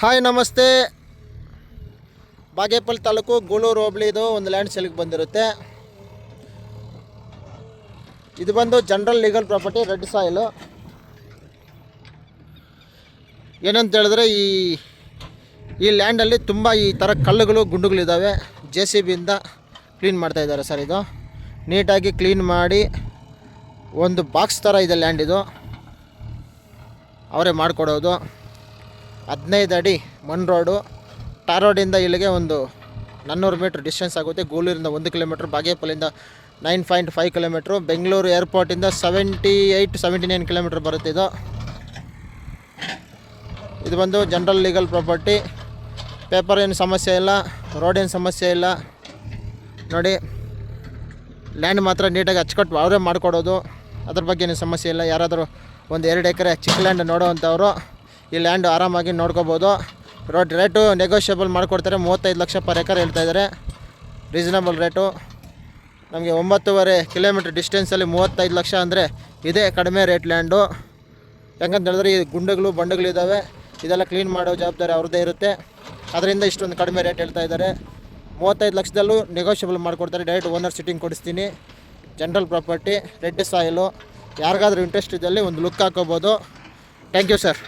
Hi ನಮಸ್ತೆ. ಬಾಗೇಪಲ್ಲಿ ತಾಲೂಕು ಗೂಳೂರು ಹೋಬಳಿದು ಒಂದು land ಸೇಲಿಗೆ ಬಂದಿರುತ್ತೆ. ಇದು ಬಂದು general legal property, red soil. ಏನಂತ ಹೇಳಿದ್ರೆ ಈ ಲ್ಯಾಂಡಲ್ಲಿ ತುಂಬ ಈ ಥರ ಕಲ್ಲುಗಳು ಗುಂಡುಗಳಿದ್ದಾವೆ. JCBಯಿಂದ ಕ್ಲೀನ್ ಮಾಡ್ತಾಯಿದ್ದಾರೆ ಸರ್. ಇದು ನೀಟಾಗಿ ಕ್ಲೀನ್ ಮಾಡಿ ಒಂದು ಬಾಕ್ಸ್ ಥರ ಇದೆ ಲ್ಯಾಂಡ್. ಇದು ಅವರೇ ಮಾಡಿಕೊಡೋದು. 15 ಅಡಿ ಮಣ್ ರೋಡು. ಟಾರ್ ರೋಡಿಂದ ಇಲ್ಲಿಗೆ ಒಂದು 400 ಮೀಟ್ರ್ ಡಿಸ್ಟೆನ್ಸ್ ಆಗುತ್ತೆ. ಗೂಳೂರಿಂದ 1 ಕಿಲೋಮೀಟ್ರ್, ಬಾಗೇಪಲ್ಲಿಂದ 9.5 ಕಿಲೋಮೀಟ್ರು, ಬೆಂಗಳೂರು ಏರ್ಪೋರ್ಟಿಂದ 78-79 ಕಿಲೋಮೀಟ್ರ್ ಬರುತ್ತೆ. ಇದು ಬಂದು ಜನರಲ್ ಲೀಗಲ್ ಪ್ರಾಪರ್ಟಿ. ಪೇಪರ್ ಏನು ಸಮಸ್ಯೆ ಇಲ್ಲ, ರೋಡ್ ಏನು ಸಮಸ್ಯೆ ಇಲ್ಲ. ನೋಡಿ, ಲ್ಯಾಂಡ್ ಮಾತ್ರ ನೀಟಾಗಿ ಅಚ್ಚುಕಟ್ಟು ಅವರೇ ಮಾಡಿಕೊಡೋದು. ಅದ್ರ ಬಗ್ಗೆ ಏನು ಸಮಸ್ಯೆ ಇಲ್ಲ. ಯಾರಾದರೂ ಒಂದು 2 ಎಕರೆ ಚಿಕ್ಕ ಲ್ಯಾಂಡ್ ನೋಡೋವಂಥವ್ರು ಈ ಲ್ಯಾಂಡ್ ಆರಾಮಾಗಿ ನೋಡ್ಕೋಬೋದು. ರೇಟು ನೆಗೋಷಿಯಬಲ್ ಮಾಡಿಕೊಡ್ತಾರೆ. 35 ಲಕ್ಷ ಪರ್ ಎಕರ್ ಹೇಳ್ತಾಯಿದ್ದಾರೆ. Reasonable rate. ನಮಗೆ 9.5 ಕಿಲೋಮೀಟ್ರ್ ಡಿಸ್ಟೆನ್ಸಲ್ಲಿ 35 ಲಕ್ಷ ಅಂದರೆ ಇದೇ ಕಡಿಮೆ ರೇಟ್ ಲ್ಯಾಂಡು. ಯಾಕಂತ ಹೇಳಿದ್ರೆ ಈ ಗುಂಡುಗಳು ಬಂಡೆಗಳಿದ್ದಾವೆ, ಇದೆಲ್ಲ ಕ್ಲೀನ್ ಮಾಡೋ ಜವಾಬ್ದಾರಿ ಅವ್ರದ್ದೇ ಇರುತ್ತೆ. ಅದರಿಂದ ಇಷ್ಟೊಂದು ಕಡಿಮೆ ರೇಟ್ ಹೇಳ್ತಾ ಇದ್ದಾರೆ. 35 ಲಕ್ಷದಲ್ಲೂ ನೆಗೋಷಿಯಬಲ್ ಮಾಡಿಕೊಡ್ತಾರೆ. ಡೈರೆಕ್ಟ್ ಓನರ್ ಸಿಟ್ಟಿಂಗ್ ಕೊಡಿಸ್ತೀನಿ. General property, red soil. ಯಾರಿಗಾದ್ರೂ ಇಂಟ್ರೆಸ್ಟ್ ಇದ್ದಲ್ಲಿ ಒಂದು ಲುಕ್ ಹಾಕೋಬೋದು. Thank you sir.